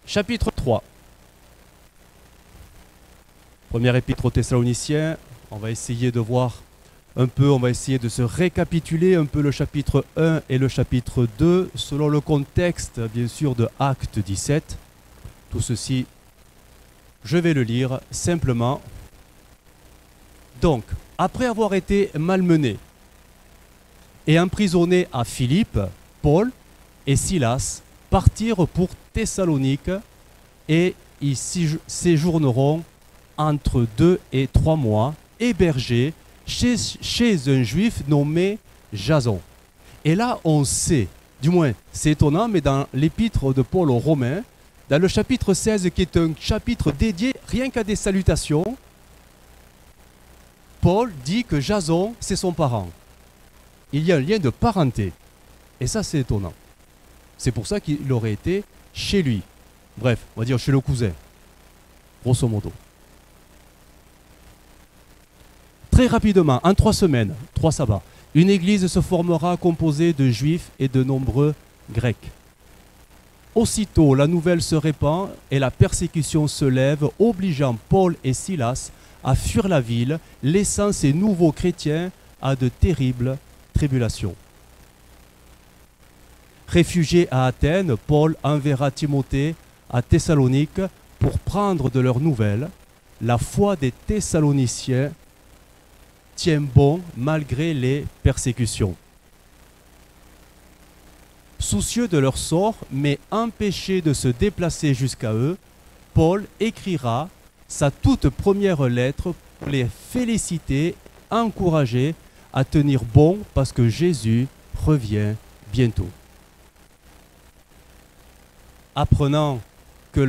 Chapitre 3. Première épître aux Thessaloniciens. On va essayer de voir un peu, on va essayer de se récapituler un peu le chapitre 1 et le chapitre 2 selon le contexte, bien sûr, de Acte 17. Tout ceci, je vais le lire simplement. Donc, après avoir été malmenés et emprisonnés à Philippe, Paul et Silas partirent pour Thessalonique et y séjourneront entre 2 et 3 mois, hébergés chez un juif nommé Jason. Et là, on sait, du moins c'est étonnant, mais dans l'épître de Paul aux Romains, dans le chapitre 16, qui est un chapitre dédié rien qu'à des salutations, Paul dit que Jason, c'est son parent. Il y a un lien de parenté. Et ça, c'est étonnant. C'est pour ça qu'il aurait été chez lui. Bref, on va dire chez le cousin, grosso modo. Très rapidement, en 3 semaines, 3 sabbats, une église se formera composée de juifs et de nombreux grecs. Aussitôt, la nouvelle se répand et la persécution se lève, obligeant Paul et Silas à fuir la ville, laissant ces nouveaux chrétiens à de terribles tribulations. Réfugié à Athènes, Paul enverra Timothée à Thessalonique pour prendre de leurs nouvelles. La foi des Thessaloniciens tient bon malgré les persécutions. Soucieux de leur sort, mais empêché de se déplacer jusqu'à eux, Paul écrira sa toute première lettre pour les féliciter, encourager à tenir bon parce que Jésus revient bientôt. Apprenant que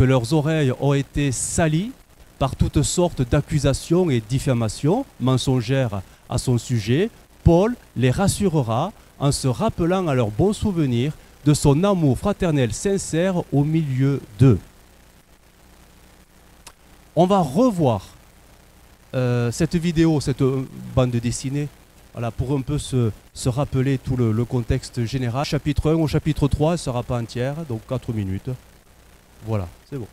leurs oreilles ont été salies par toutes sortes d'accusations et diffamations mensongères à son sujet, Paul les rassurera en se rappelant à leur bon souvenir de son amour fraternel sincère au milieu d'eux. On va revoir cette vidéo, cette bande dessinée, voilà, pour un peu se rappeler tout le contexte général. Chapitre 1 au chapitre 3, elle ne sera pas entière, donc 4 minutes. Voilà, c'est bon.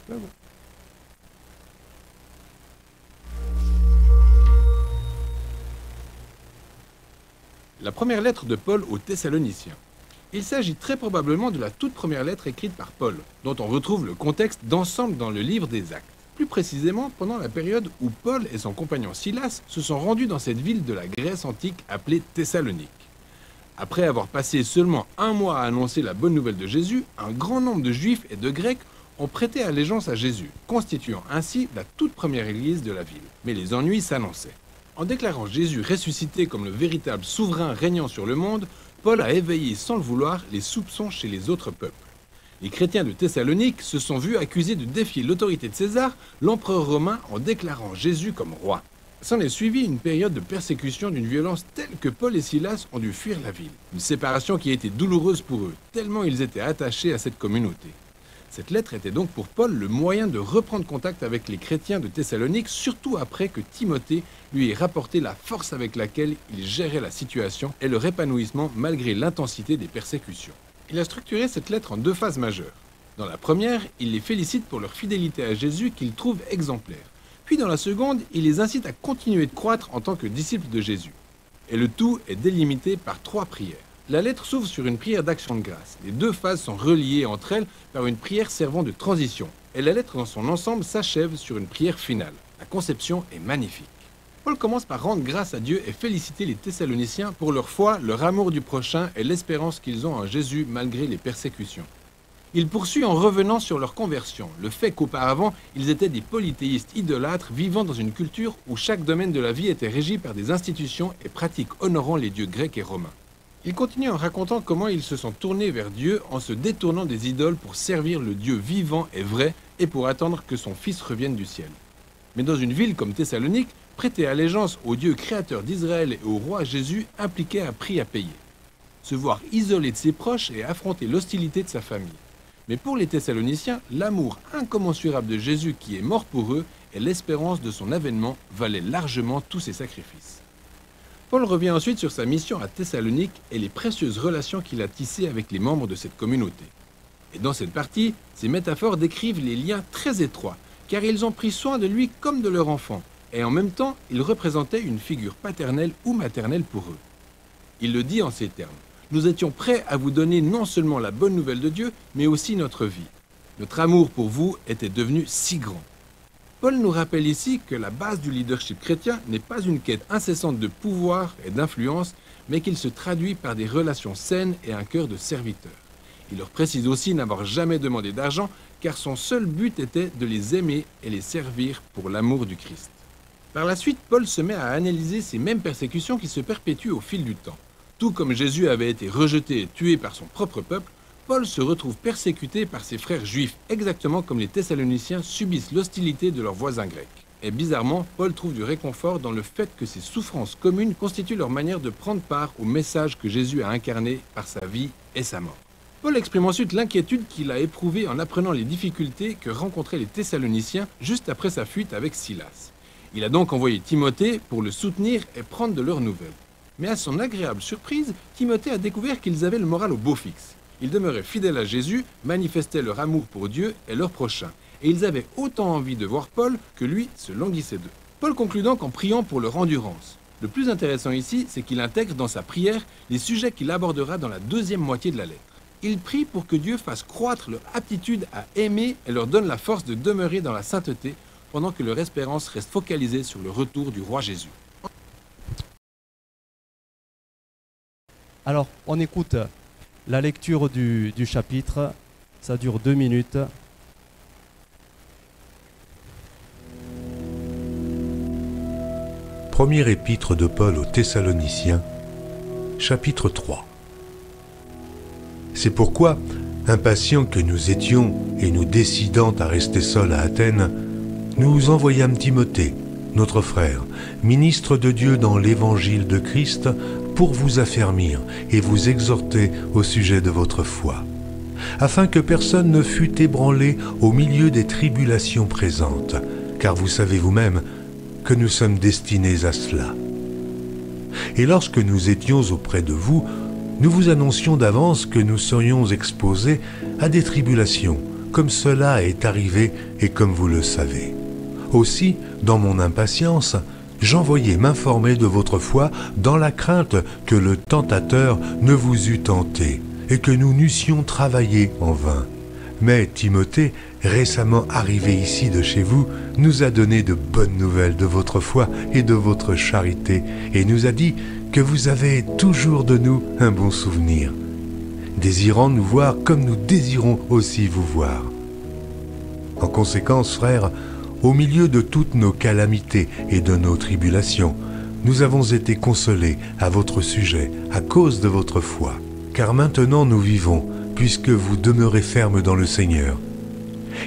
C'est bon. La première lettre de Paul aux Thessaloniciens. Il s'agit très probablement de la toute première lettre écrite par Paul, dont on retrouve le contexte d'ensemble dans le livre des Actes. Plus précisément, pendant la période où Paul et son compagnon Silas se sont rendus dans cette ville de la Grèce antique appelée Thessalonique. Après avoir passé seulement 1 mois à annoncer la bonne nouvelle de Jésus, un grand nombre de Juifs et de Grecs ont prêté allégeance à Jésus, constituant ainsi la toute première église de la ville. Mais les ennuis s'annonçaient. En déclarant Jésus ressuscité comme le véritable souverain régnant sur le monde, Paul a éveillé sans le vouloir les soupçons chez les autres peuples. Les chrétiens de Thessalonique se sont vus accusés de défier l'autorité de César, l'empereur romain, en déclarant Jésus comme roi. S'en est suivi une période de persécution d'une violence telle que Paul et Silas ont dû fuir la ville. Une séparation qui a été douloureuse pour eux, tellement ils étaient attachés à cette communauté. Cette lettre était donc pour Paul le moyen de reprendre contact avec les chrétiens de Thessalonique, surtout après que Timothée lui ait rapporté la force avec laquelle il gérait la situation et leur épanouissement malgré l'intensité des persécutions. Il a structuré cette lettre en 2 phases majeures. Dans la première, il les félicite pour leur fidélité à Jésus qu'il trouve exemplaire. Puis dans la seconde, il les incite à continuer de croître en tant que disciples de Jésus. Et le tout est délimité par 3 prières. La lettre s'ouvre sur une prière d'action de grâce. Les 2 phases sont reliées entre elles par une prière servant de transition. Et la lettre dans son ensemble s'achève sur une prière finale. La conception est magnifique. Paul commence par rendre grâce à Dieu et féliciter les Thessaloniciens pour leur foi, leur amour du prochain et l'espérance qu'ils ont en Jésus malgré les persécutions. Il poursuit en revenant sur leur conversion, le fait qu'auparavant, ils étaient des polythéistes idolâtres vivant dans une culture où chaque domaine de la vie était régi par des institutions et pratiques honorant les dieux grecs et romains. Il continue en racontant comment ils se sont tournés vers Dieu en se détournant des idoles pour servir le Dieu vivant et vrai et pour attendre que son Fils revienne du ciel. Mais dans une ville comme Thessalonique, prêter allégeance au Dieu créateur d'Israël et au roi Jésus impliquait un prix à payer. Se voir isolé de ses proches et affronter l'hostilité de sa famille. Mais pour les Thessaloniciens, l'amour incommensurable de Jésus qui est mort pour eux et l'espérance de son avènement valaient largement tous ses sacrifices. Paul revient ensuite sur sa mission à Thessalonique et les précieuses relations qu'il a tissées avec les membres de cette communauté. Et dans cette partie, ces métaphores décrivent les liens très étroits, car ils ont pris soin de lui comme de leur enfant, et en même temps, ils représentaient une figure paternelle ou maternelle pour eux. Il le dit en ces termes. Nous étions prêts à vous donner non seulement la bonne nouvelle de Dieu, mais aussi notre vie. Notre amour pour vous était devenu si grand. Paul nous rappelle ici que la base du leadership chrétien n'est pas une quête incessante de pouvoir et d'influence, mais qu'il se traduit par des relations saines et un cœur de serviteur. Il leur précise aussi n'avoir jamais demandé d'argent, car son seul but était de les aimer et les servir pour l'amour du Christ. Par la suite, Paul se met à analyser ces mêmes persécutions qui se perpétuent au fil du temps. Tout comme Jésus avait été rejeté et tué par son propre peuple, Paul se retrouve persécuté par ses frères juifs, exactement comme les Thessaloniciens subissent l'hostilité de leurs voisins grecs. Et bizarrement, Paul trouve du réconfort dans le fait que ces souffrances communes constituent leur manière de prendre part au message que Jésus a incarné par sa vie et sa mort. Paul exprime ensuite l'inquiétude qu'il a éprouvée en apprenant les difficultés que rencontraient les Thessaloniciens juste après sa fuite avec Silas. Il a donc envoyé Timothée pour le soutenir et prendre de leurs nouvelles. Mais à son agréable surprise, Timothée a découvert qu'ils avaient le moral au beau fixe. Ils demeuraient fidèles à Jésus, manifestaient leur amour pour Dieu et leur prochain. Et ils avaient autant envie de voir Paul que lui se languissait d'eux. Paul conclut donc en priant pour leur endurance. Le plus intéressant ici, c'est qu'il intègre dans sa prière les sujets qu'il abordera dans la deuxième moitié de la lettre. Il prie pour que Dieu fasse croître leur aptitude à aimer et leur donne la force de demeurer dans la sainteté, pendant que leur espérance reste focalisée sur le retour du roi Jésus. Alors, on écoute la lecture du chapitre. Ça dure 2 minutes. Première épître de Paul aux Thessaloniciens, chapitre 3. C'est pourquoi, impatients que nous étions et nous décidant à rester seuls à Athènes, nous envoyâmes Timothée, notre frère, ministre de Dieu dans l'évangile de Christ, pour vous affermir et vous exhorter au sujet de votre foi, afin que personne ne fût ébranlé au milieu des tribulations présentes, car vous savez vous-même que nous sommes destinés à cela. Et lorsque nous étions auprès de vous, nous vous annoncions d'avance que nous serions exposés à des tribulations, comme cela est arrivé et comme vous le savez. Aussi, dans mon impatience, j'envoyais m'informer de votre foi dans la crainte que le tentateur ne vous eût tenté et que nous n'eussions travaillé en vain. Mais Timothée, récemment arrivé ici de chez vous, nous a donné de bonnes nouvelles de votre foi et de votre charité et nous a dit que vous avez toujours de nous un bon souvenir, désirant nous voir comme nous désirons aussi vous voir. En conséquence, frères, au milieu de toutes nos calamités et de nos tribulations, nous avons été consolés à votre sujet à cause de votre foi. Car maintenant nous vivons, puisque vous demeurez fermes dans le Seigneur.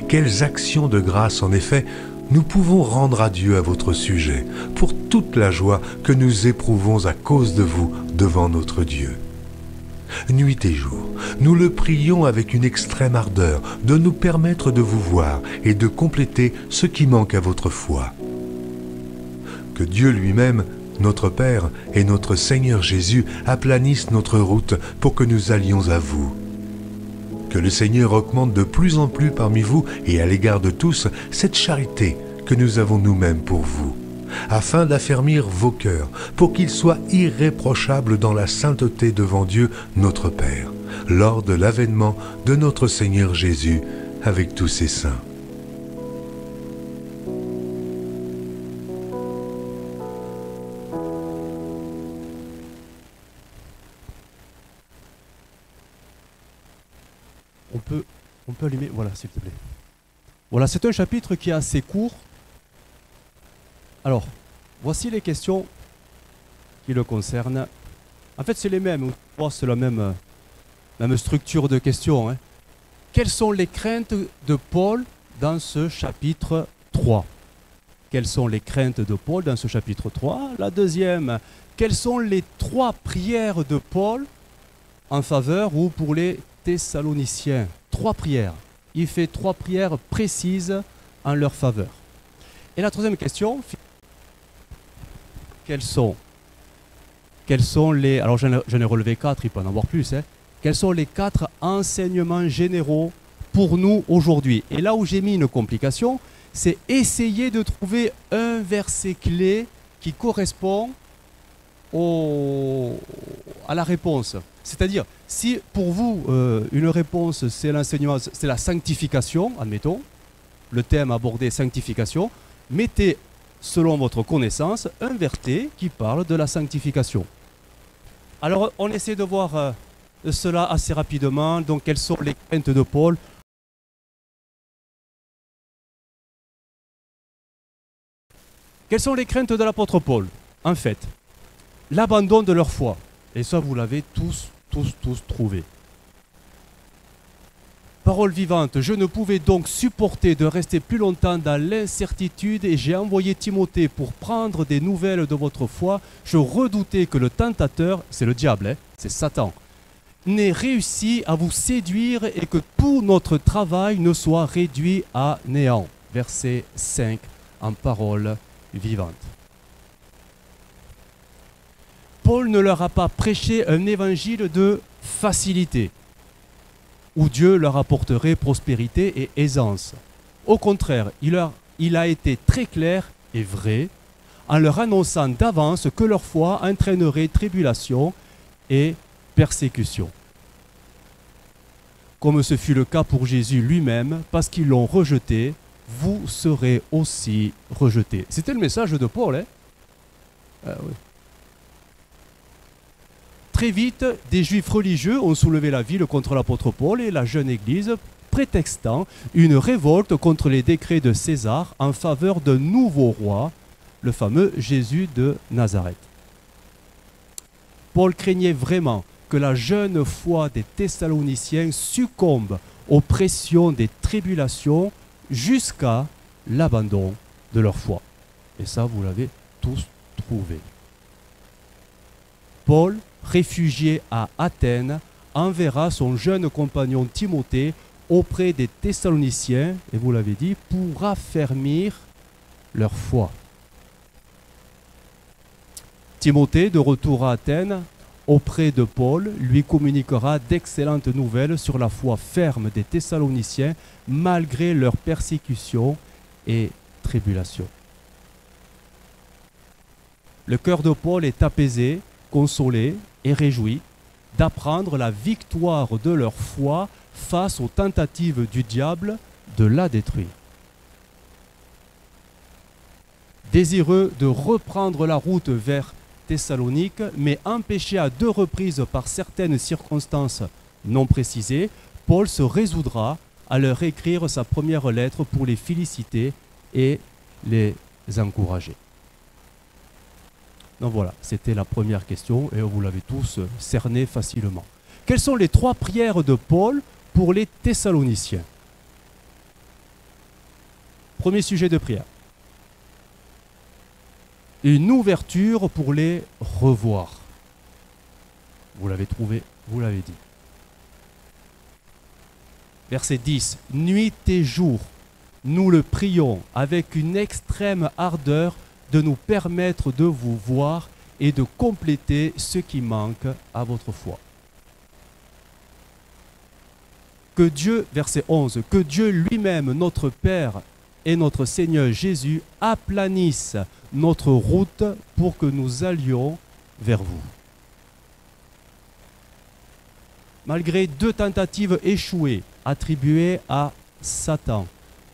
Quelles actions de grâce, en effet, nous pouvons rendre à Dieu à votre sujet, pour toute la joie que nous éprouvons à cause de vous devant notre Dieu. Nuit et jour, nous le prions avec une extrême ardeur de nous permettre de vous voir et de compléter ce qui manque à votre foi. Que Dieu lui-même, notre Père et notre Seigneur Jésus aplanissent notre route pour que nous allions à vous. Que le Seigneur augmente de plus en plus parmi vous et à l'égard de tous cette charité que nous avons nous-mêmes pour vous, afin d'affermir vos cœurs, pour qu'ils soient irréprochables dans la sainteté devant Dieu notre Père, lors de l'avènement de notre Seigneur Jésus avec tous ses saints. On peut allumer, voilà, s'il te plaît. Voilà, c'est un chapitre qui est assez court. Alors, voici les questions qui le concernent. En fait, c'est les mêmes. C'est la même structure de questions. Hein. Quelles sont les craintes de Paul dans ce chapitre 3 ? Quelles sont les craintes de Paul dans ce chapitre 3 ? La deuxième, quelles sont les 3 prières de Paul en faveur ou pour les Thessaloniciens ? 3 prières. Il fait 3 prières précises en leur faveur. Et la troisième question, quels sont les... Alors j'en ai relevé 4, il peut en avoir plus. Hein. Quels sont les 4 enseignements généraux pour nous aujourd'hui? Et là où j'ai mis une complication, c'est essayer de trouver un verset clé qui correspond à la réponse. C'est-à-dire, si pour vous, une réponse, c'est l'enseignement, c'est la sanctification, admettons, le thème abordé sanctification, mettez, selon votre connaissance, un verset qui parle de la sanctification. Alors, on essaie de voir cela assez rapidement. Donc, quelles sont les craintes de Paul? Quelles sont les craintes de l'apôtre Paul? En fait, l'abandon de leur foi. Et ça, vous l'avez tous trouvé. Parole vivante, je ne pouvais donc supporter de rester plus longtemps dans l'incertitude et j'ai envoyé Timothée pour prendre des nouvelles de votre foi. Je redoutais que le tentateur, c'est le diable, c'est Satan, n'ait réussi à vous séduire et que tout notre travail ne soit réduit à néant. Verset 5 en parole vivante. Paul ne leur a pas prêché un évangile de facilité, où Dieu leur apporterait prospérité et aisance. Au contraire, il a été très clair et vrai en leur annonçant d'avance que leur foi entraînerait tribulation et persécution. Comme ce fut le cas pour Jésus lui-même, parce qu'ils l'ont rejeté, vous serez aussi rejetés. C'était le message de Paul, hein? Oui. Très vite, des juifs religieux ont soulevé la ville contre l'apôtre Paul et la jeune église, prétextant une révolte contre les décrets de César en faveur d'un nouveau roi, le fameux Jésus de Nazareth. Paul craignait vraiment que la jeune foi des Thessaloniciens succombe aux pressions des tribulations jusqu'à l'abandon de leur foi. Et ça, vous l'avez tous trouvé. Paul, réfugié à Athènes, enverra son jeune compagnon Timothée auprès des Thessaloniciens, et vous l'avez dit, pour affermir leur foi. Timothée, de retour à Athènes, auprès de Paul, lui communiquera d'excellentes nouvelles sur la foi ferme des Thessaloniciens, malgré leurs persécutions et tribulations. Le cœur de Paul est apaisé, consolé et réjoui d'apprendre la victoire de leur foi face aux tentatives du diable de la détruire. Désireux de reprendre la route vers Thessalonique, mais empêché à 2 reprises par certaines circonstances non précisées, Paul se résoudra à leur écrire sa première lettre pour les féliciter et les encourager. Donc voilà, c'était la première question et vous l'avez tous cerné facilement. Quelles sont les 3 prières de Paul pour les Thessaloniciens? Premier sujet de prière. Une ouverture pour les revoir. Vous l'avez trouvé, vous l'avez dit. Verset 10. Nuit et jour, nous le prions avec une extrême ardeur de nous permettre de vous voir et de compléter ce qui manque à votre foi. Que Dieu, verset 11, que Dieu lui-même, notre Père et notre Seigneur Jésus, aplanisse notre route pour que nous allions vers vous. Malgré 2 tentatives échouées attribuées à Satan,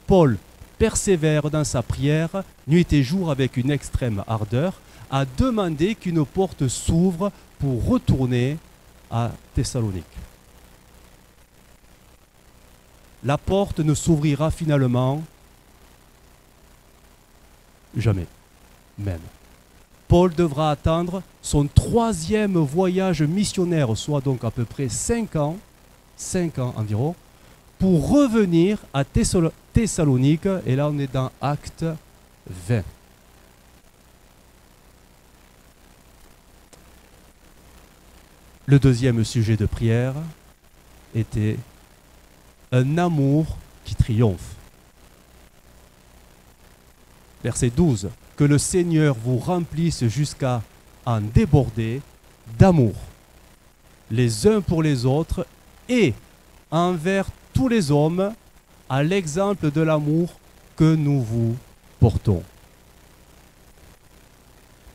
Paul persévère dans sa prière, nuit et jour avec une extrême ardeur, à demander qu'une porte s'ouvre pour retourner à Thessalonique. La porte ne s'ouvrira finalement jamais, même. Paul devra attendre son 3e voyage missionnaire, soit donc à peu près 5 ans environ, pour revenir à Thessalonique, et là on est dans Acte 20. Le 2e sujet de prière était un amour qui triomphe. Verset 12. Que le Seigneur vous remplisse jusqu'à en déborder d'amour les uns pour les autres et envers tous les hommes à l'exemple de l'amour que nous vous portons.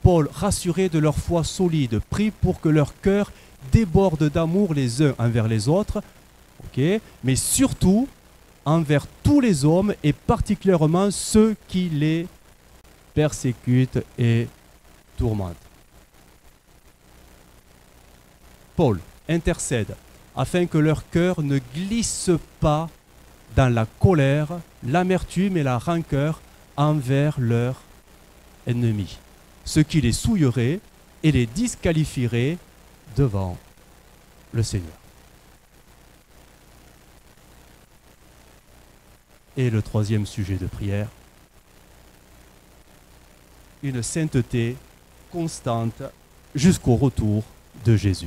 Paul, rassuré de leur foi solide, prie pour que leur cœur déborde d'amour les uns envers les autres, mais surtout envers tous les hommes et particulièrement ceux qui les persécutent et tourmentent. Paul intercède afin que leur cœur ne glisse pas dans la colère, l'amertume et la rancœur envers leurs ennemis, ce qui les souillerait et les disqualifierait devant le Seigneur. Et le troisième sujet de prière, une sainteté constante jusqu'au retour de Jésus.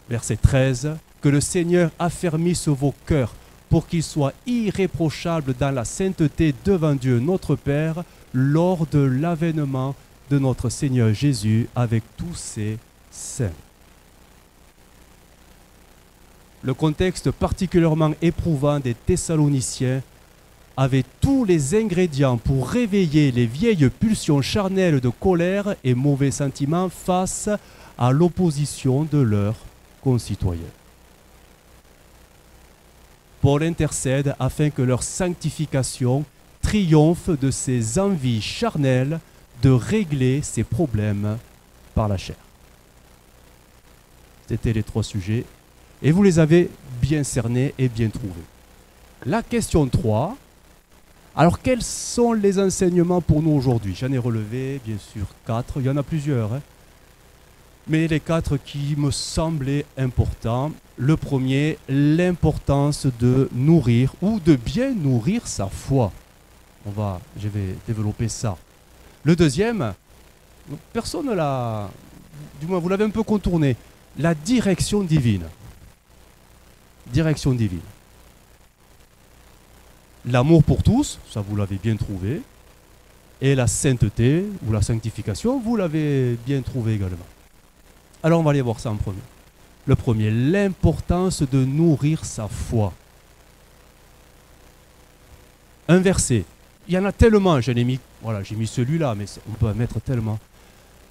Verset 13, que le Seigneur affermisse vos cœurs pour qu'ils soient irréprochables dans la sainteté devant Dieu notre Père lors de l'avènement de notre Seigneur Jésus avec tous ses saints. Le contexte particulièrement éprouvant des Thessaloniciens avait tous les ingrédients pour réveiller les vieilles pulsions charnelles de colère et mauvais sentiments face à l'opposition de leurs concitoyens. Paul intercède afin que leur sanctification triomphe de ces envies charnelles de régler ces problèmes par la chair. C'était les trois sujets et vous les avez bien cernés et bien trouvés. La question 3. Alors quels sont les enseignements pour nous aujourd'hui? J'en ai relevé bien sûr 4, il y en a plusieurs. Mais les 4 qui me semblaient importants. Le premier, l'importance de nourrir ou de bien nourrir sa foi. Je vais développer ça. Le deuxième, personne ne l'a, du moins vous l'avez un peu contourné, la direction divine. Direction divine. L'amour pour tous, ça vous l'avez bien trouvé. Et la sainteté ou la sanctification, vous l'avez bien trouvé également. Alors on va aller voir ça en premier. Le premier, l'importance de nourrir sa foi. Un verset. Il y en a tellement, j'ai mis celui-là, mais on peut en mettre tellement.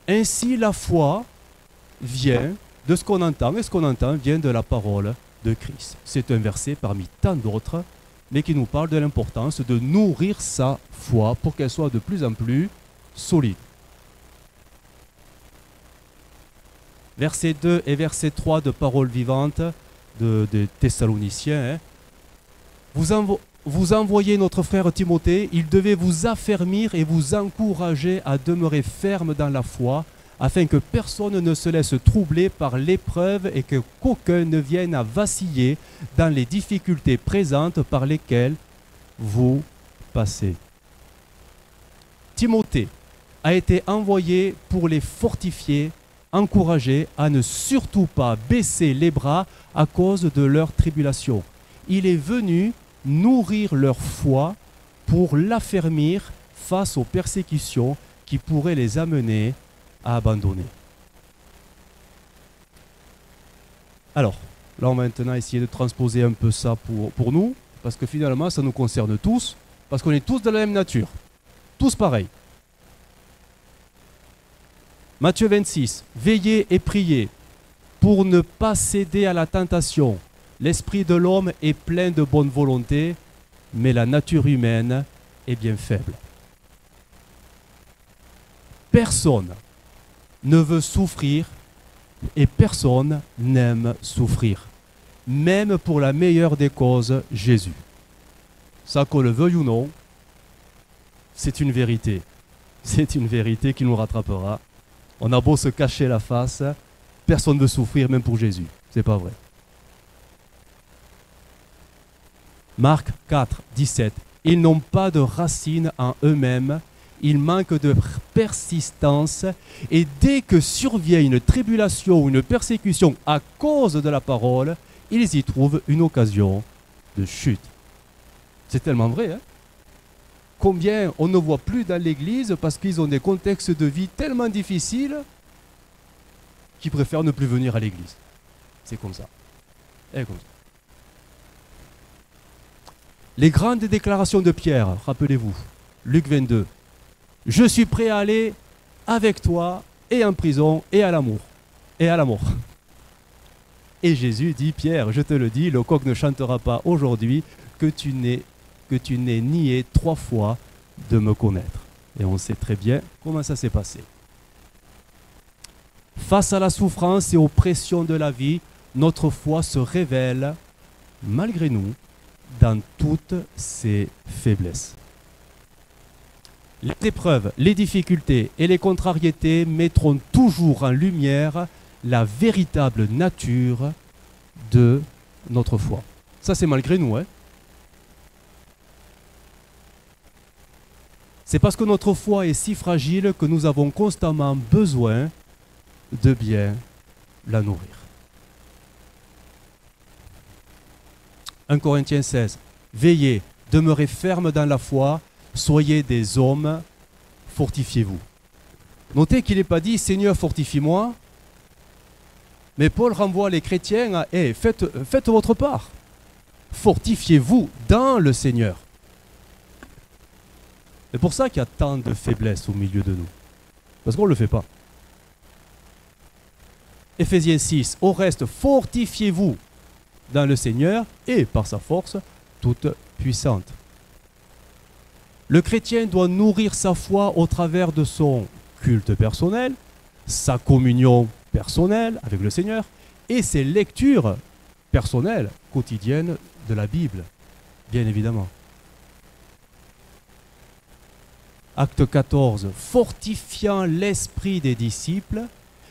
Ainsi la foi vient de ce qu'on entend, et ce qu'on entend vient de la parole de Christ. C'est un verset parmi tant d'autres, mais qui nous parle de l'importance de nourrir sa foi pour qu'elle soit de plus en plus solide. Verset 2 et verset 3 de Paroles vivantes des Thessaloniciens. Vous envoyez notre frère Timothée, il devait vous affermir et vous encourager à demeurer ferme dans la foi, afin que personne ne se laisse troubler par l'épreuve et qu'aucun ne vienne à vaciller dans les difficultés présentes par lesquelles vous passez. Timothée a été envoyé pour les fortifier, encourager à ne surtout pas baisser les bras à cause de leur tribulation. Il est venu nourrir leur foi pour l'affermir face aux persécutions qui pourraient les amener à abandonner. Alors, là on va maintenant essayer de transposer un peu ça pour nous, parce que finalement ça nous concerne tous, parce qu'on est tous de la même nature, tous pareils. Matthieu 26, veillez et priez pour ne pas céder à la tentation. L'esprit de l'homme est plein de bonne volonté, mais la nature humaine est bien faible. Personne ne veut souffrir et personne n'aime souffrir, même pour la meilleure des causes, Jésus. Ça, qu'on le veuille ou non, c'est une vérité. C'est une vérité qui nous rattrapera. On a beau se cacher la face, personne ne veut souffrir même pour Jésus. C'est pas vrai. Marc 4, 17. Ils n'ont pas de racines en eux-mêmes, ils manquent de persistance et dès que survient une tribulation ou une persécution à cause de la parole, ils y trouvent une occasion de chute. C'est tellement vrai, hein? Combien on ne voit plus dans l'église parce qu'ils ont des contextes de vie tellement difficiles qui préfèrent ne plus venir à l'église. C'est comme ça. Et comme ça. Les grandes déclarations de Pierre, rappelez-vous, Luc 22. Je suis prêt à aller avec toi et en prison et à l'amour. Et à la mort. Et Jésus dit, Pierre, je te le dis, le coq ne chantera pas aujourd'hui que tu n'aies nié 3 fois de me connaître. Et on sait très bien comment ça s'est passé. Face à la souffrance et aux pressions de la vie, notre foi se révèle, malgré nous, dans toutes ses faiblesses. Les épreuves, les difficultés et les contrariétés mettront toujours en lumière la véritable nature de notre foi. Ça, c'est malgré nous, hein. C'est parce que notre foi est si fragile que nous avons constamment besoin de bien la nourrir. 1 Corinthiens 16. Veillez, demeurez fermes dans la foi, soyez des hommes, fortifiez-vous. Notez qu'il n'est pas dit Seigneur, fortifie-moi, mais Paul renvoie les chrétiens à faites votre part. Fortifiez-vous dans le Seigneur. C'est pour ça qu'il y a tant de faiblesses au milieu de nous. Parce qu'on ne le fait pas. Éphésiens 6. Au reste, fortifiez-vous dans le Seigneur et par sa force toute puissante. Le chrétien doit nourrir sa foi au travers de son culte personnel, sa communion personnelle avec le Seigneur et ses lectures personnelles quotidiennes de la Bible, bien évidemment. Acte 14, fortifiant l'esprit des disciples,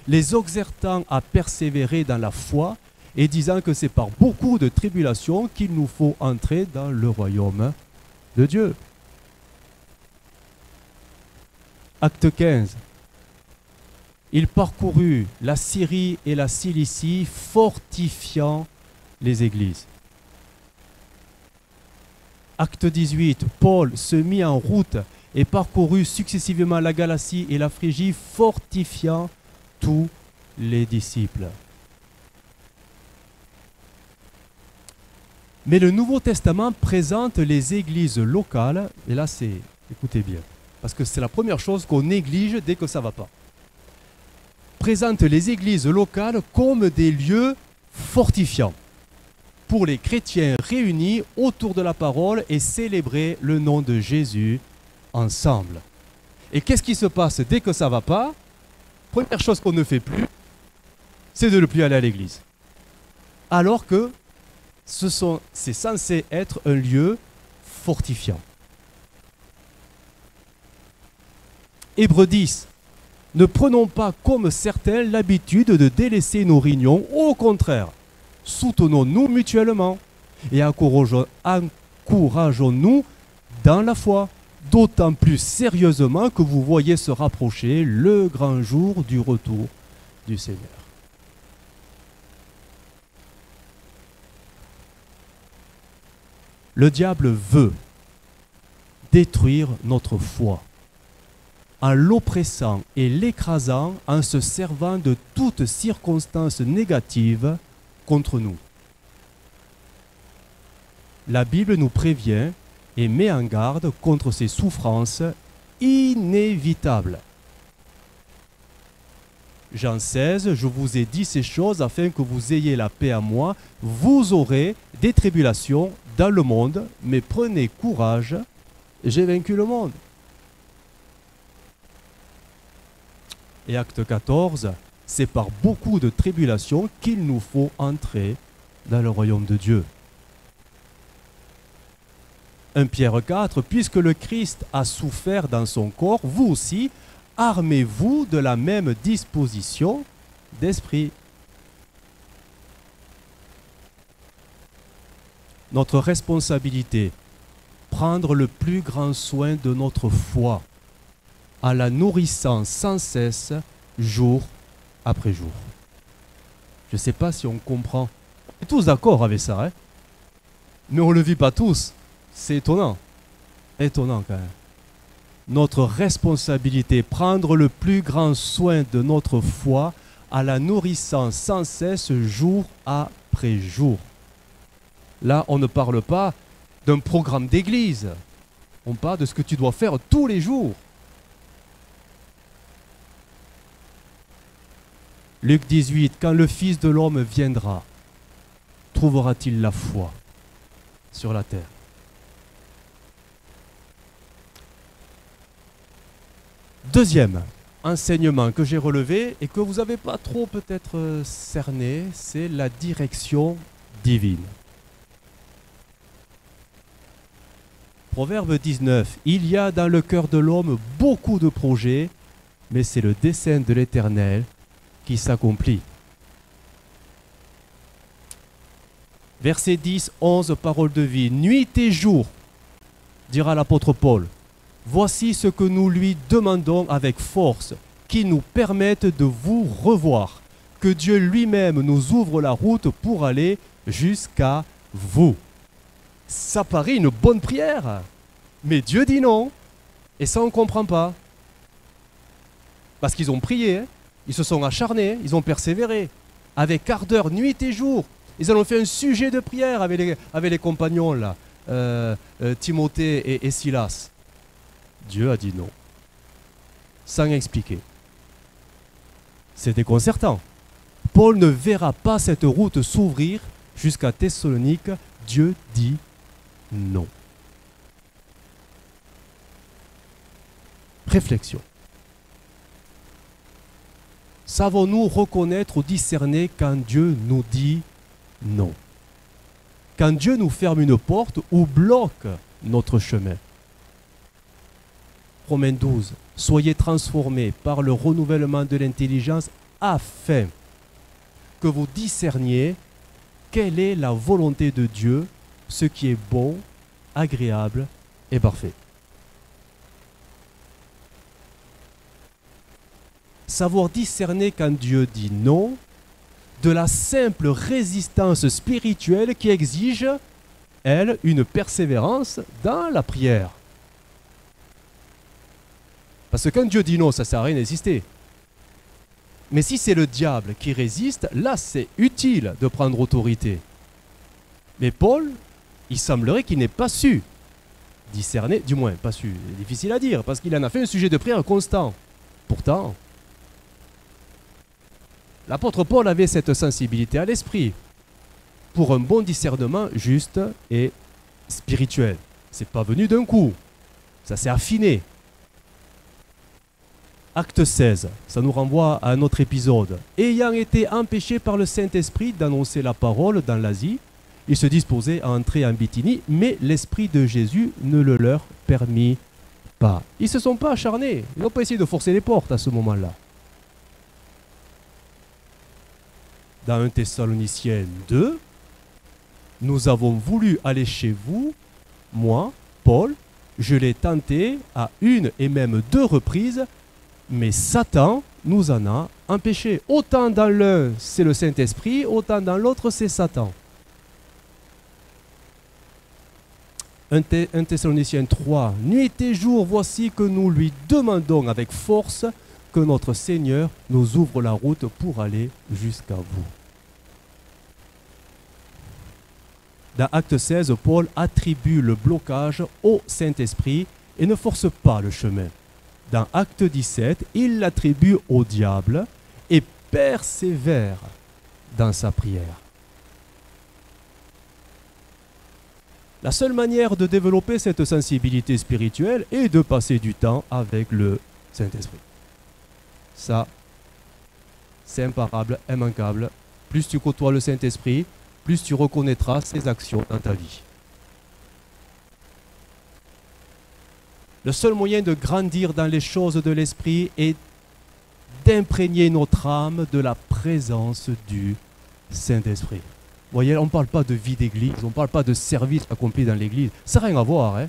les exhortant à persévérer dans la foi et disant que c'est par beaucoup de tribulations qu'il nous faut entrer dans le royaume de Dieu. Acte 15. Il parcourut la Syrie et la Cilicie, fortifiant les églises. Acte 18. Paul se mit en route et parcourut successivement la Galatie et la Phrygie, fortifiant tous les disciples. Mais le Nouveau Testament présente les églises locales, et là c'est, écoutez bien, parce que c'est la première chose qu'on néglige dès que ça ne va pas. Présente les églises locales comme des lieux fortifiants pour les chrétiens réunis autour de la parole et célébrer le nom de Jésus ensemble. Et qu'est-ce qui se passe dès que ça ne va pas? Première chose qu'on ne fait plus, c'est de ne plus aller à l'église. Alors que c'est censé être un lieu fortifiant. Hébreux 10. Ne prenons pas comme certains l'habitude de délaisser nos réunions. Au contraire, soutenons-nous mutuellement et encourageons-nous dans la foi, d'autant plus sérieusement que vous voyez se rapprocher le grand jour du retour du Seigneur. Le diable veut détruire notre foi en l'oppressant et l'écrasant, en se servant de toutes circonstances négatives contre nous. La Bible nous prévient et met en garde contre ces souffrances inévitables. Jean 16, je vous ai dit ces choses afin que vous ayez la paix à moi. Vous aurez des tribulations dans le monde, mais prenez courage, j'ai vaincu le monde. Et acte 14, c'est par beaucoup de tribulations qu'il nous faut entrer dans le royaume de Dieu. 1 Pierre 4, puisque le Christ a souffert dans son corps, vous aussi, armez-vous de la même disposition d'esprit. Notre responsabilité, prendre le plus grand soin de notre foi, en la nourrissant sans cesse, jour après jour. Je ne sais pas si on comprend. On est tous d'accord avec ça, hein? Mais on ne le vit pas tous. C'est étonnant. Étonnant quand même. Notre responsabilité, prendre le plus grand soin de notre foi à la nourrissant sans cesse jour après jour. Là, on ne parle pas d'un programme d'église. On parle de ce que tu dois faire tous les jours. Luc 18, quand le Fils de l'homme viendra, trouvera-t-il la foi sur la terre? Deuxième enseignement que j'ai relevé et que vous n'avez pas trop peut-être cerné, c'est la direction divine. Proverbe 19, il y a dans le cœur de l'homme beaucoup de projets, mais c'est le dessein de l'Éternel qui s'accomplit. Verset 10, 11, parole de vie. Nuit et jour, dira l'apôtre Paul, voici ce que nous lui demandons avec force, qu'il nous permette de vous revoir, que Dieu lui-même nous ouvre la route pour aller jusqu'à vous. Ça paraît une bonne prière, mais Dieu dit non, et ça on ne comprend pas. Parce qu'ils ont prié, hein, ils se sont acharnés, ils ont persévéré, avec ardeur, nuit et jour. Ils en ont fait un sujet de prière avec les compagnons, là, Timothée et Silas. Dieu a dit non, sans expliquer. C'est déconcertant. Paul ne verra pas cette route s'ouvrir jusqu'à Thessalonique. Dieu dit non. Réflexion. Savons-nous reconnaître ou discerner quand Dieu nous dit non? Quand Dieu nous ferme une porte ou bloque notre chemin? Romains 12. Soyez transformés par le renouvellement de l'intelligence afin que vous discerniez quelle est la volonté de Dieu, ce qui est bon, agréable et parfait. Savoir discerner quand Dieu dit non, de la simple résistance spirituelle qui exige, elle, une persévérance dans la prière. Parce que quand Dieu dit non, ça ne sert à rien d'insister. Mais si c'est le diable qui résiste, là c'est utile de prendre autorité. Mais Paul, il semblerait qu'il n'ait pas su discerner, du moins pas su, c'est difficile à dire, parce qu'il en a fait un sujet de prière constant. Pourtant, l'apôtre Paul avait cette sensibilité à l'esprit pour un bon discernement juste et spirituel. C'est pas venu d'un coup, ça s'est affiné. Acte 16, ça nous renvoie à un autre épisode. Ayant été empêchés par le Saint-Esprit d'annoncer la parole dans l'Asie, ils se disposaient à entrer en Bithynie, mais l'Esprit de Jésus ne le leur permit pas. Ils ne se sont pas acharnés, ils n'ont pas essayé de forcer les portes à ce moment-là. Dans 1 Thessaloniciens 2, nous avons voulu aller chez vous, moi, Paul, je l'ai tenté à une et même 2 reprises, mais Satan nous en a empêchés. Autant dans l'un, c'est le Saint-Esprit, autant dans l'autre, c'est Satan. 1 Thessaloniciens 3, nuit et jour, voici que nous lui demandons avec force que notre Seigneur nous ouvre la route pour aller jusqu'à vous. Dans Acte 16, Paul attribue le blocage au Saint-Esprit et ne force pas le chemin. Dans Acte 17, il l'attribue au diable et persévère dans sa prière. La seule manière de développer cette sensibilité spirituelle est de passer du temps avec le Saint-Esprit. Ça, c'est imparable, immanquable. Plus tu côtoies le Saint-Esprit, plus tu reconnaîtras ses actions dans ta vie. Le seul moyen de grandir dans les choses de l'esprit est d'imprégner notre âme de la présence du Saint-Esprit. Vous voyez, on ne parle pas de vie d'église, on ne parle pas de service accompli dans l'église. Ça n'a rien à voir. Hein?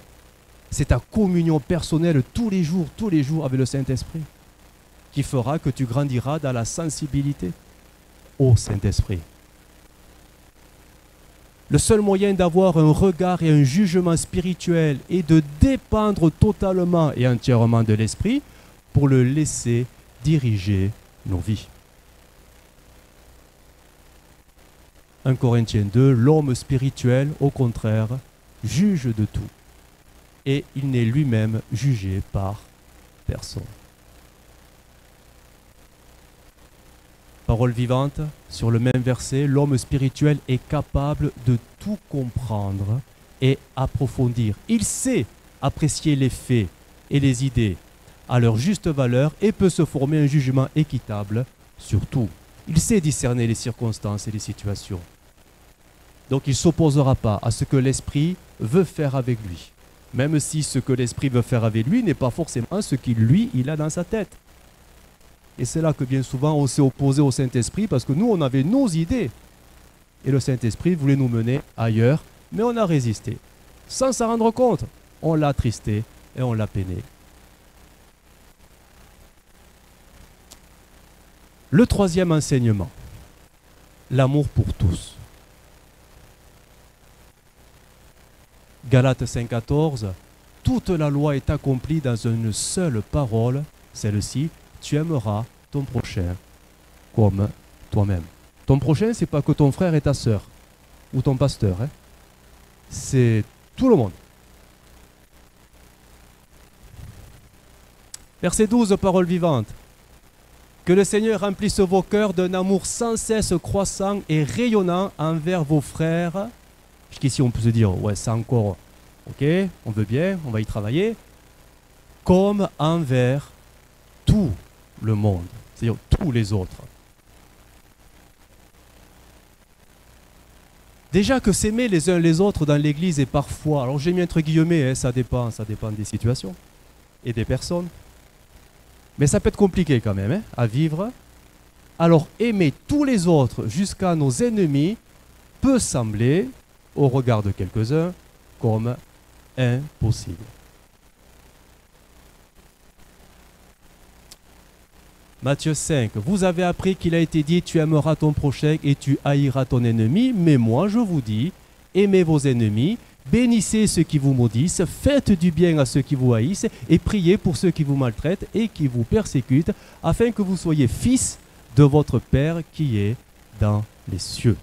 C'est ta communion personnelle tous les jours avec le Saint-Esprit qui fera que tu grandiras dans la sensibilité au Saint-Esprit. Le seul moyen d'avoir un regard et un jugement spirituel est de dépendre totalement et entièrement de l'Esprit pour le laisser diriger nos vies. 1 Corinthiens 2, l'homme spirituel, au contraire, juge de tout. Et il n'est lui-même jugé par personne. Parole vivante, sur le même verset, l'homme spirituel est capable de tout comprendre et approfondir. Il sait apprécier les faits et les idées à leur juste valeur et peut se former un jugement équitable sur tout. Il sait discerner les circonstances et les situations. Donc il ne s'opposera pas à ce que l'esprit veut faire avec lui, même si ce que l'esprit veut faire avec lui n'est pas forcément ce qu'il, lui, il a dans sa tête. Et c'est là que bien souvent on s'est opposé au Saint-Esprit parce que nous, on avait nos idées. Et le Saint-Esprit voulait nous mener ailleurs, mais on a résisté. Sans s'en rendre compte, on l'a attristé et on l'a peiné. Le troisième enseignement, l'amour pour tous. Galates 5,14, toute la loi est accomplie dans une seule parole, celle-ci, tu aimeras ton prochain comme toi-même. Ton prochain, ce n'est pas que ton frère et ta sœur, ou ton pasteur, hein. C'est tout le monde. Verset 12, parole vivante. Que le Seigneur remplisse vos cœurs d'un amour sans cesse croissant et rayonnant envers vos frères. Jusqu'ici, on peut se dire, ouais, c'est encore, ok, on veut bien, on va y travailler. Comme envers tout le monde, c'est-à-dire tous les autres. Déjà que s'aimer les uns les autres dans l'Église est parfois, alors j'ai mis entre guillemets, hein, ça dépend des situations et des personnes, mais ça peut être compliqué quand même, hein, à vivre. Alors aimer tous les autres jusqu'à nos ennemis peut sembler, au regard de quelques-uns, comme impossible. Matthieu 5, vous avez appris qu'il a été dit, tu aimeras ton prochain et tu haïras ton ennemi, mais moi je vous dis, aimez vos ennemis, bénissez ceux qui vous maudissent, faites du bien à ceux qui vous haïssent et priez pour ceux qui vous maltraitent et qui vous persécutent, afin que vous soyez fils de votre Père qui est dans les cieux.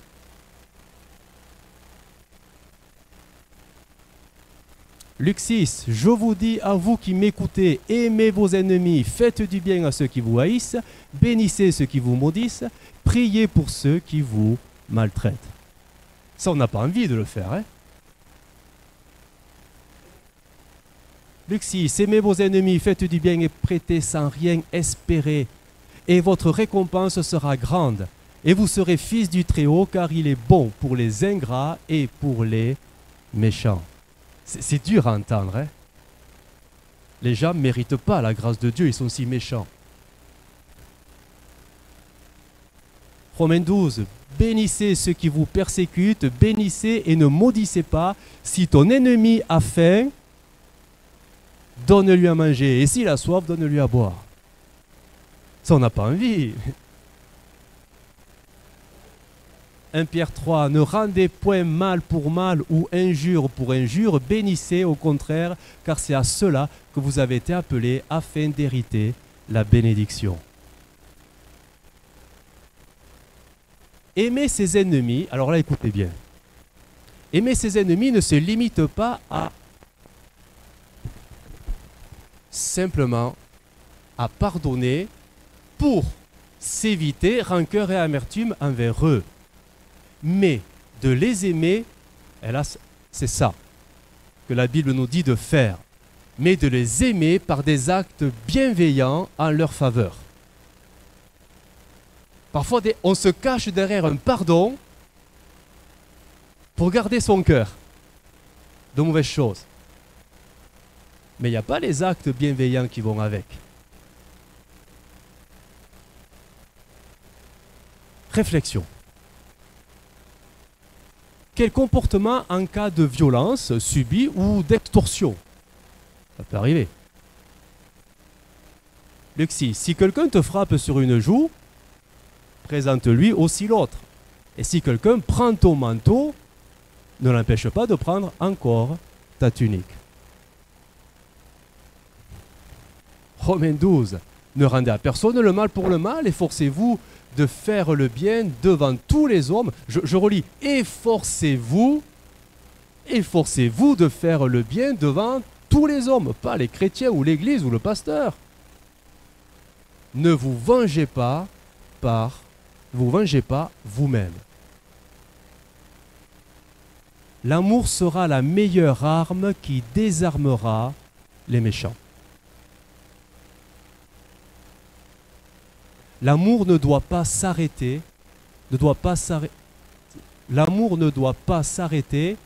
Luc 6, je vous dis à vous qui m'écoutez, aimez vos ennemis, faites du bien à ceux qui vous haïssent, bénissez ceux qui vous maudissent, priez pour ceux qui vous maltraitent. Ça, on n'a pas envie de le faire, hein? Luc 6, aimez vos ennemis, faites du bien et prêtez sans rien espérer, et votre récompense sera grande, et vous serez fils du Très-Haut, car il est bon pour les ingrats et pour les méchants. C'est dur à entendre, hein? Les gens ne méritent pas la grâce de Dieu, ils sont si méchants. Romains 12, bénissez ceux qui vous persécutent, bénissez et ne maudissez pas. Si ton ennemi a faim, donne-lui à manger, et s'il a soif, donne-lui à boire. Ça, on n'a pas envie. 1 Pierre 3, ne rendez point mal pour mal ou injure pour injure, bénissez au contraire, car c'est à cela que vous avez été appelés afin d'hériter la bénédiction. Aimer ses ennemis, alors là écoutez bien, aimer ses ennemis ne se limite pas à simplement à pardonner pour s'éviter rancœur et amertume envers eux. Mais de les aimer, hélas, c'est ça que la Bible nous dit de faire, mais de les aimer par des actes bienveillants en leur faveur. Parfois, on se cache derrière un pardon pour garder son cœur de mauvaises choses. Mais il n'y a pas les actes bienveillants qui vont avec. Réflexion. Quel comportement en cas de violence subie ou d'extorsion? Ça peut arriver. Luc 6, si quelqu'un te frappe sur une joue, présente-lui aussi l'autre. Et si quelqu'un prend ton manteau, ne l'empêche pas de prendre encore ta tunique. Romains 12, Ne rendez à personne le mal pour le mal, efforcez-vous de faire le bien devant tous les hommes. Je relis, efforcez-vous de faire le bien devant tous les hommes, pas les chrétiens ou l'église ou le pasteur. Ne vous vengez pas vous-même. L'amour sera la meilleure arme qui désarmera les méchants. L'amour ne doit pas s'arrêter, l'amour ne doit pas s'arrêter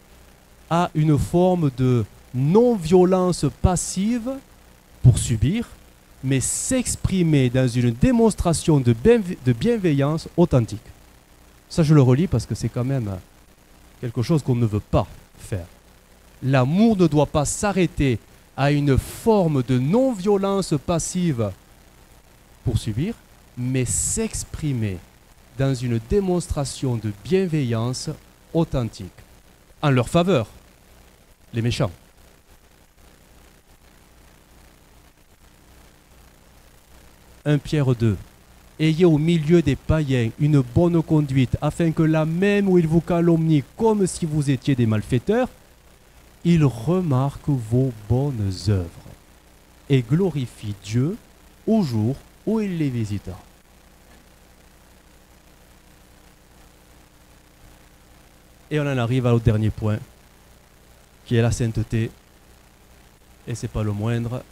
à une forme de non-violence passive pour subir, mais s'exprimer dans une démonstration de bienveillance authentique. Ça, je le relis parce que c'est quand même quelque chose qu'on ne veut pas faire. L'amour ne doit pas s'arrêter à une forme de non-violence passive pour subir, mais s'exprimer dans une démonstration de bienveillance authentique, en leur faveur, les méchants. « 1 Pierre 2. Ayez au milieu des païens une bonne conduite, afin que là même où ils vous calomnient comme si vous étiez des malfaiteurs, ils remarquent vos bonnes œuvres et glorifient Dieu au jour où il les visitera. » Et on en arrive au dernier point, qui est la sainteté, et ce n'est pas le moindre.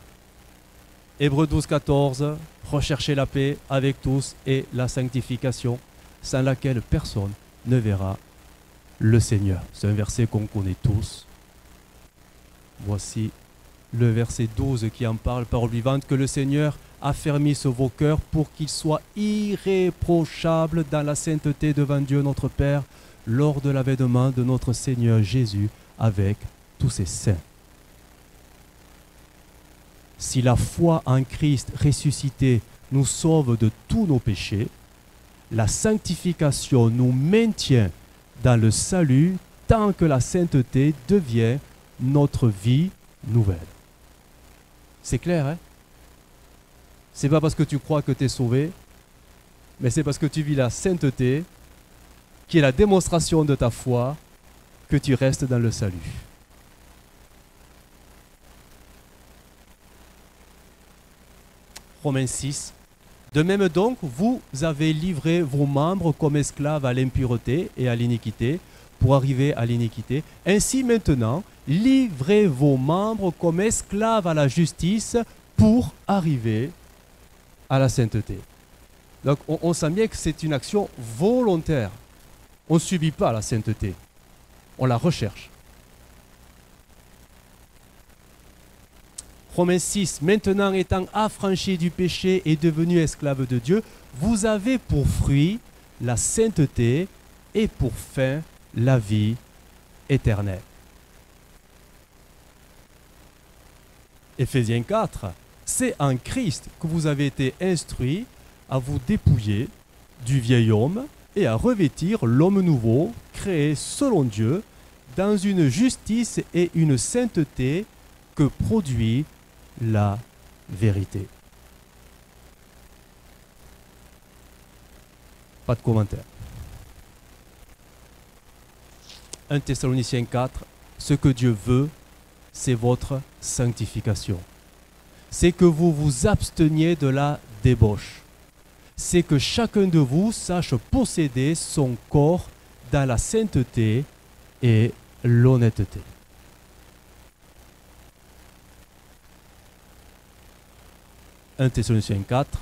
Hébreux 12, 14, recherchez la paix avec tous et la sanctification, sans laquelle personne ne verra le Seigneur. C'est un verset qu'on connaît tous. Voici le verset 12 qui en parle, parole vivante, que le Seigneur affermisse vos cœurs pour qu'ils soient irréprochables dans la sainteté devant Dieu notre Père, lors de l'avènement de notre Seigneur Jésus avec tous ses saints. Si la foi en Christ ressuscité nous sauve de tous nos péchés, la sanctification nous maintient dans le salut tant que la sainteté devient notre vie nouvelle. C'est clair, hein? C'est pas parce que tu crois que tu es sauvé, mais c'est parce que tu vis la sainteté, qui est la démonstration de ta foi, que tu restes dans le salut. Romains 6. De même donc, vous avez livré vos membres comme esclaves à l'impureté et à l'iniquité, pour arriver à l'iniquité. Ainsi maintenant, livrez vos membres comme esclaves à la justice, pour arriver à la sainteté. Donc on sent bien que c'est une action volontaire. On ne subit pas la sainteté, on la recherche. Romains 6, maintenant étant affranchis du péché et devenus esclaves de Dieu, vous avez pour fruit la sainteté et pour fin la vie éternelle. Éphésiens 4, c'est en Christ que vous avez été instruits à vous dépouiller du vieil homme et à revêtir l'homme nouveau, créé selon Dieu, dans une justice et une sainteté que produit la vérité. Pas de commentaire. 1 Thessaloniciens 4, ce que Dieu veut, c'est votre sanctification. C'est que vous vous absteniez de la débauche. C'est que chacun de vous sache posséder son corps dans la sainteté et l'honnêteté. « 1 Thessaloniciens 4,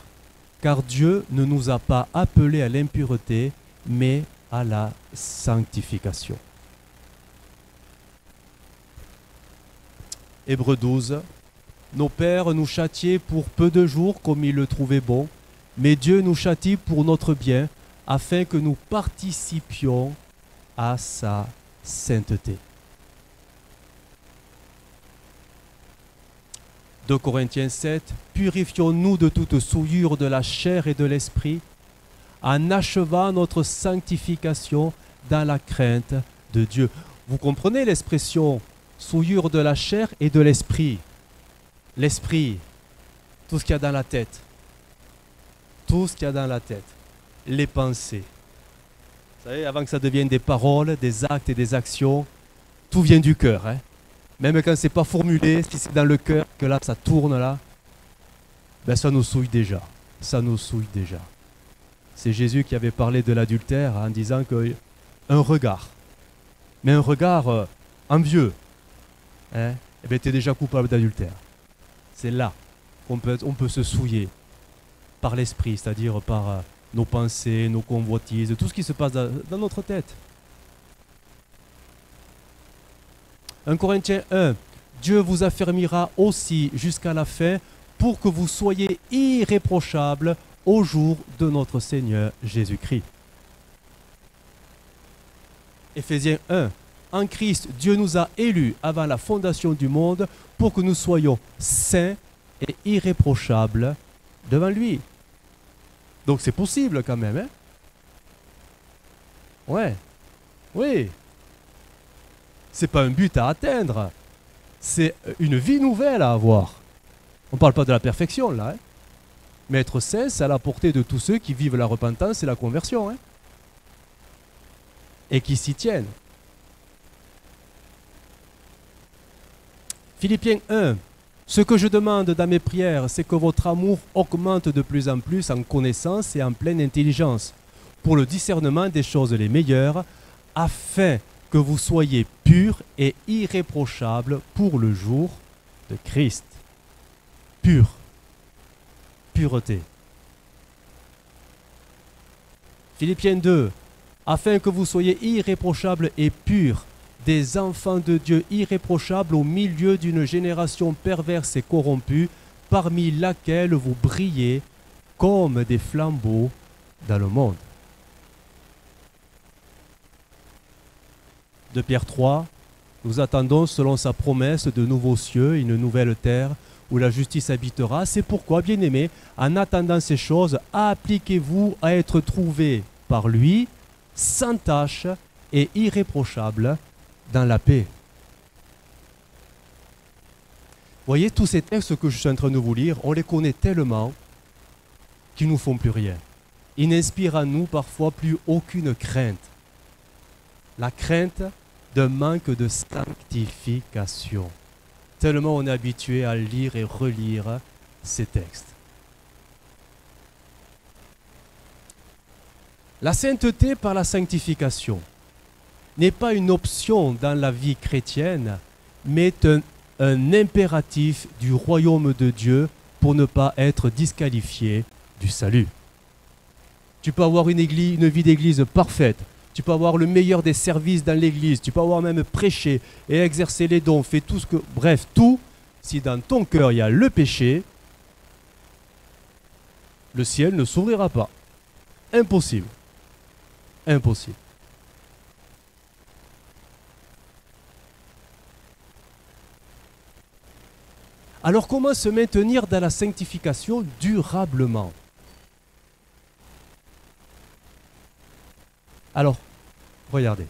car Dieu ne nous a pas appelés à l'impureté, mais à la sanctification. » Hébreux 12, nos pères nous châtiaient pour peu de jours comme ils le trouvaient bon, mais Dieu nous châtie pour notre bien, afin que nous participions à sa sainteté. 2 Corinthiens 7, purifions-nous de toute souillure de la chair et de l'esprit, en achevant notre sanctification dans la crainte de Dieu. Vous comprenez l'expression souillure de la chair et de l'esprit? L'esprit, tout ce qu'il y a dans la tête. tout ce qu'il y a dans la tête, les pensées. Vous savez, avant que ça devienne des paroles, des actes et des actions, tout vient du cœur. Hein. Même quand ce n'est pas formulé, si c'est dans le cœur, que là, ça tourne là, ben ça nous souille déjà. Ça nous souille déjà. C'est Jésus qui avait parlé de l'adultère en disant qu'un regard, mais un regard envieux, hein, eh bien, tu es déjà coupable d'adultère. C'est là qu'on peut se souiller par l'esprit, c'est-à-dire par nos pensées, nos convoitises, tout ce qui se passe dans notre tête. 1 Corinthiens 1, Dieu vous affermira aussi jusqu'à la fin pour que vous soyez irréprochables au jour de notre Seigneur Jésus-Christ. Éphésiens 1, en Christ, Dieu nous a élus avant la fondation du monde pour que nous soyons saints et irréprochables devant lui. Donc c'est possible quand même, hein? Ouais, oui. C'est pas un but à atteindre, c'est une vie nouvelle à avoir. On ne parle pas de la perfection là, hein? Mais être saint, c'est à la portée de tous ceux qui vivent la repentance et la conversion, hein? Et qui s'y tiennent. Philippiens 1, ce que je demande dans mes prières, c'est que votre amour augmente de plus en plus en connaissance et en pleine intelligence, pour le discernement des choses les meilleures, afin que vous soyez purs et irréprochables pour le jour de Christ. Pur. Pureté. Philippiens 2, afin que vous soyez irréprochables et purs, des enfants de Dieu irréprochables au milieu d'une génération perverse et corrompue, parmi laquelle vous brillez comme des flambeaux dans le monde. De Pierre 3, nous attendons selon sa promesse de nouveaux cieux et une nouvelle terre où la justice habitera. C'est pourquoi, bien-aimés, en attendant ces choses, appliquez-vous à être trouvés par lui, sans tache et irréprochables, dans la paix. Voyez, tous ces textes que je suis en train de vous lire, on les connaît tellement qu'ils ne nous font plus rien. Ils n'inspirent en nous parfois plus aucune crainte. La crainte d'un manque de sanctification. Tellement on est habitué à lire et relire ces textes. La sainteté par la sanctification n'est pas une option dans la vie chrétienne, mais un impératif du royaume de Dieu pour ne pas être disqualifié du salut. Tu peux avoir une vie d'église parfaite, tu peux avoir le meilleur des services dans l'église, tu peux avoir même prêché et exercer les dons, fait tout ce que... Bref, tout, si dans ton cœur il y a le péché, le ciel ne s'ouvrira pas. Impossible. Impossible. Alors comment se maintenir dans la sanctification durablement? Alors, regardez.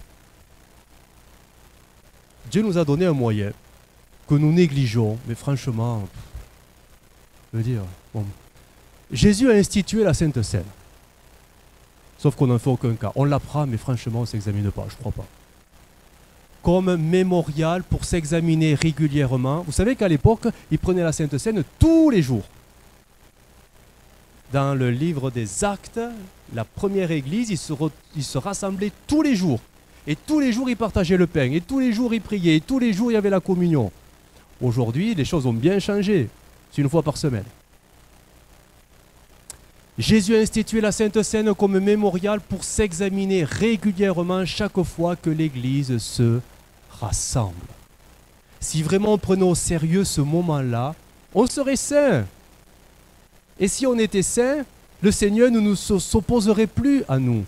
Dieu nous a donné un moyen que nous négligeons, mais franchement, je veux dire, bon. Jésus a institué la Sainte Seine. Sauf qu'on n'en fait aucun cas. On l'apprend, mais franchement, on ne s'examine pas, je ne crois pas. Comme mémorial pour s'examiner régulièrement. Vous savez qu'à l'époque, ils prenaient la Sainte Seine tous les jours. Dans le livre des Actes, la première église, ils se rassemblaient tous les jours. Et tous les jours, ils partageaient le pain. Et tous les jours, ils priaient. Et tous les jours, il y avait la communion. Aujourd'hui, les choses ont bien changé. C'est une fois par semaine. Jésus a institué la Sainte Seine comme mémorial pour s'examiner régulièrement chaque fois que l'Église se rassemble. Si vraiment on prenait au sérieux ce moment-là, on serait saint. Et si on était saint, le Seigneur ne s'opposerait plus à nous.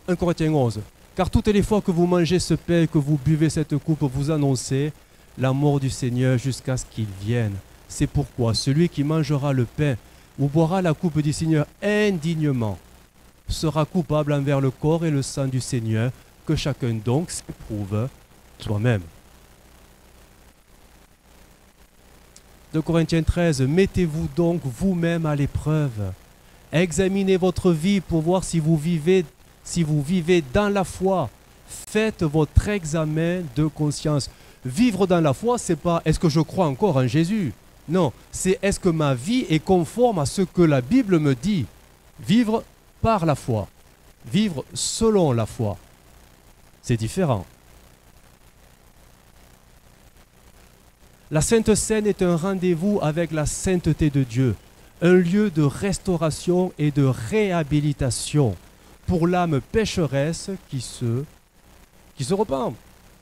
« 1 Corinthiens 11. Car toutes les fois que vous mangez ce pain et que vous buvez cette coupe, vous annoncez la mort du Seigneur jusqu'à ce qu'il vienne. C'est pourquoi celui qui mangera le pain ou boira la coupe du Seigneur indignement sera coupable envers le corps et le sang du Seigneur, que chacun donc s'éprouve soi-même. » 2 Corinthiens 13, mettez-vous donc vous-même à l'épreuve. Examinez votre vie pour voir si vous vivez dans la foi. Faites votre examen de conscience. Vivre dans la foi, c'est pas est-ce que je crois encore en Jésus? Non, c'est est-ce que ma vie est conforme à ce que la Bible me dit? Vivre par la foi. Vivre selon la foi. C'est différent. La Sainte Seine est un rendez-vous avec la sainteté de Dieu, un lieu de restauration et de réhabilitation pour l'âme pécheresse qui se repent.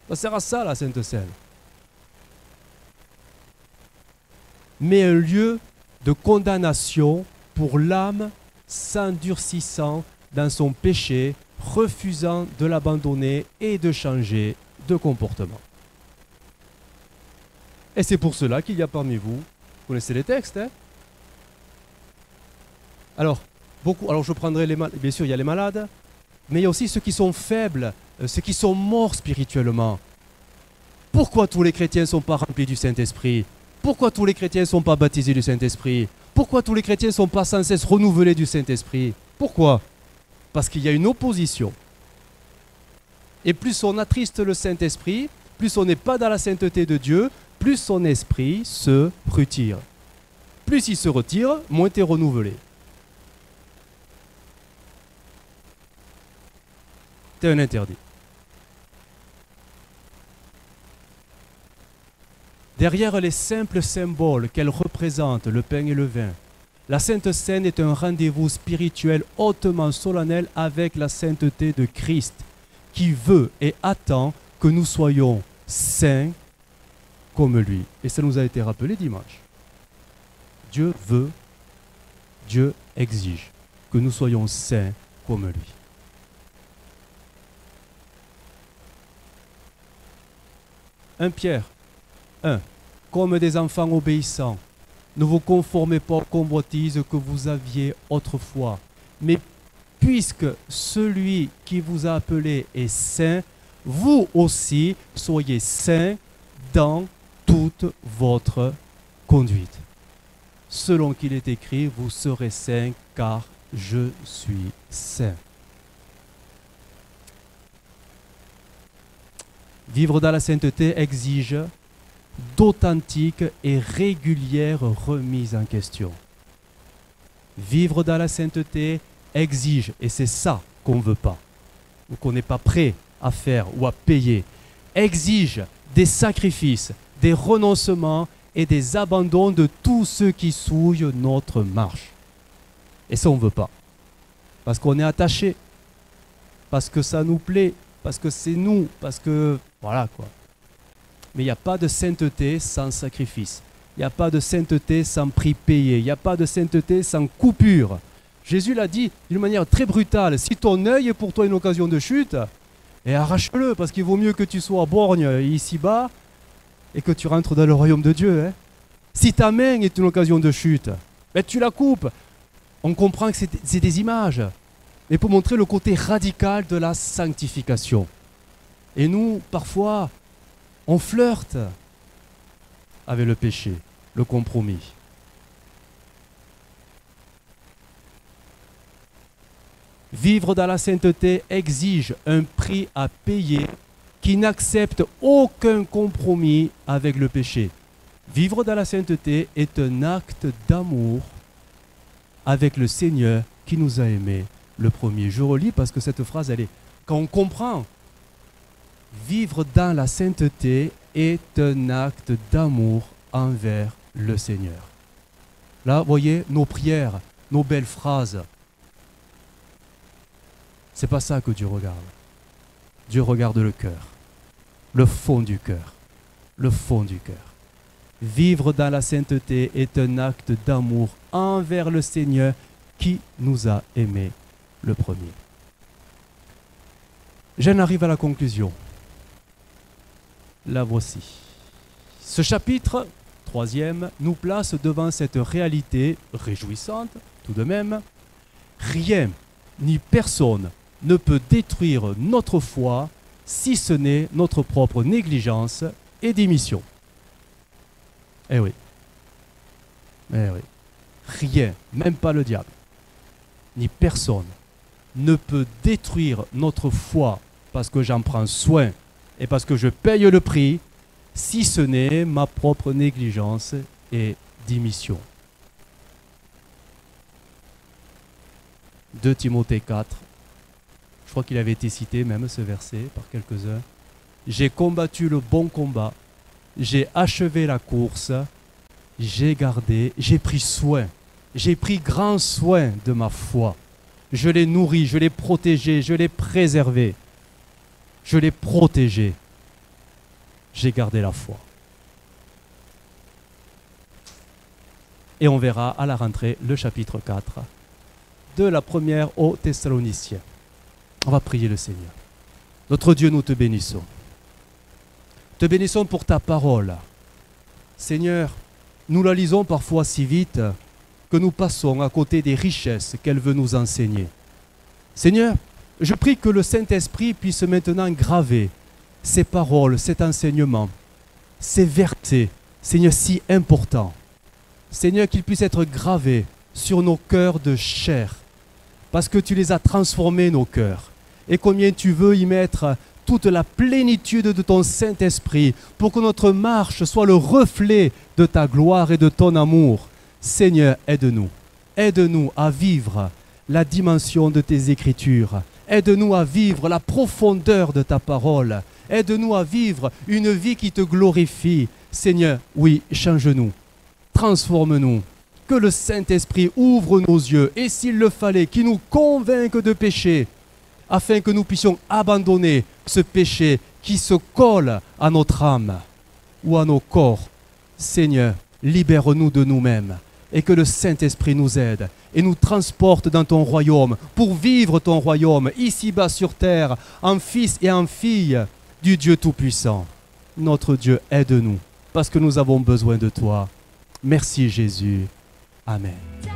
Ça sert à ça, la Sainte Seine. Mais un lieu de condamnation pour l'âme s'endurcissant dans son péché, refusant de l'abandonner et de changer de comportement. Et c'est pour cela qu'il y a parmi vous connaissez les textes, hein? Alors je prendrai les malades, bien sûr il y a les malades, mais il y a aussi ceux qui sont faibles, ceux qui sont morts spirituellement. Pourquoi tous les chrétiens ne sont pas remplis du Saint-Esprit? Pourquoi tous les chrétiens ne sont pas baptisés du Saint-Esprit? Pourquoi tous les chrétiens ne sont pas sans cesse renouvelés du Saint-Esprit? Pourquoi? Parce qu'il y a une opposition. Et plus on attriste le Saint-Esprit, plus on n'est pas dans la sainteté de Dieu, plus son esprit se retire. Plus il se retire, moins tu es renouvelé. Tu es un interdit. Derrière les simples symboles qu'elle représente, le pain et le vin, la Sainte Seine est un rendez-vous spirituel hautement solennel avec la sainteté de Christ, qui veut et attend que nous soyons saints comme lui. Et ça nous a été rappelé dimanche. Dieu veut, Dieu exige que nous soyons saints comme lui. Pierre 1. Comme des enfants obéissants, ne vous conformez pas aux convoitises que vous aviez autrefois, mais puisque celui qui vous a appelé est saint, vous aussi soyez saints dans toute votre conduite. Selon qu'il est écrit, vous serez saints car je suis saint. Vivre dans la sainteté exige d'authentiques et régulières remises en question. Vivre dans la sainteté exige, et c'est ça qu'on ne veut pas, ou qu'on n'est pas prêt à faire ou à payer, exige des sacrifices, des renoncements et des abandons de tous ceux qui souillent notre marche. Et ça, on ne veut pas. Parce qu'on est attaché, parce que ça nous plaît, parce que c'est nous, parce que... Voilà quoi. Mais il n'y a pas de sainteté sans sacrifice. Il n'y a pas de sainteté sans prix payé. Il n'y a pas de sainteté sans coupure. Jésus l'a dit d'une manière très brutale. Si ton œil est pour toi une occasion de chute, arrache-le, parce qu'il vaut mieux que tu sois borgne ici-bas et que tu rentres dans le royaume de Dieu. Hein. Si ta main est une occasion de chute, tu la coupes. On comprend que c'est des images, mais pour montrer le côté radical de la sanctification. Et nous, parfois, on flirte avec le péché, le compromis. Vivre dans la sainteté exige un prix à payer qui n'accepte aucun compromis avec le péché. Vivre dans la sainteté est un acte d'amour avec le Seigneur qui nous a aimés le premier. Je relis parce que cette phrase, quand on comprend, vivre dans la sainteté est un acte d'amour envers le Seigneur. Là, vous voyez, nos prières, nos belles phrases, c'est pas ça que Dieu regarde. Dieu regarde le cœur, le fond du cœur, le fond du cœur. Vivre dans la sainteté est un acte d'amour envers le Seigneur qui nous a aimés le premier. J'en arrive à la conclusion. La voici. Ce chapitre, 3e, nous place devant cette réalité réjouissante, tout de même. Rien ni personne ne peut détruire notre foi si ce n'est notre propre négligence et démission. Eh oui. Eh oui. Rien, même pas le diable, ni personne, ne peut détruire notre foi parce que j'en prends soin et parce que je paye le prix, si ce n'est ma propre négligence et démission. 2 Timothée 4, je crois qu'il avait été cité même ce verset par quelques-uns. J'ai combattu le bon combat, j'ai achevé la course, j'ai gardé, j'ai pris soin, j'ai pris grand soin de ma foi. Je l'ai nourrie, je l'ai protégée, je l'ai préservée, je l'ai protégée. J'ai gardé la foi. Et on verra à la rentrée le chapitre 4 de la première aux Thessaloniciens. On va prier le Seigneur. Notre Dieu, nous te bénissons. Te bénissons pour ta parole. Seigneur, nous la lisons parfois si vite que nous passons à côté des richesses qu'elle veut nous enseigner. Seigneur, je prie que le Saint-Esprit puisse maintenant graver ces paroles, cet enseignement, ces vérités, Seigneur, si importants. Seigneur, qu'ils puissent être gravés sur nos cœurs de chair, parce que tu les as transformés, nos cœurs, et combien tu veux y mettre toute la plénitude de ton Saint-Esprit pour que notre marche soit le reflet de ta gloire et de ton amour. Seigneur, aide-nous. Aide-nous à vivre la dimension de tes Écritures. Aide-nous à vivre la profondeur de ta parole. Aide-nous à vivre une vie qui te glorifie. Seigneur, oui, change-nous. Transforme-nous. Que le Saint-Esprit ouvre nos yeux et s'il le fallait, qu'il nous convainque de péché, afin que nous puissions abandonner ce péché qui se colle à notre âme ou à nos corps. Seigneur, libère-nous de nous-mêmes et que le Saint-Esprit nous aide et nous transporte dans ton royaume pour vivre ton royaume ici-bas sur terre en fils et en filles du Dieu Tout-Puissant. Notre Dieu, aide-nous parce que nous avons besoin de toi. Merci Jésus. Amen.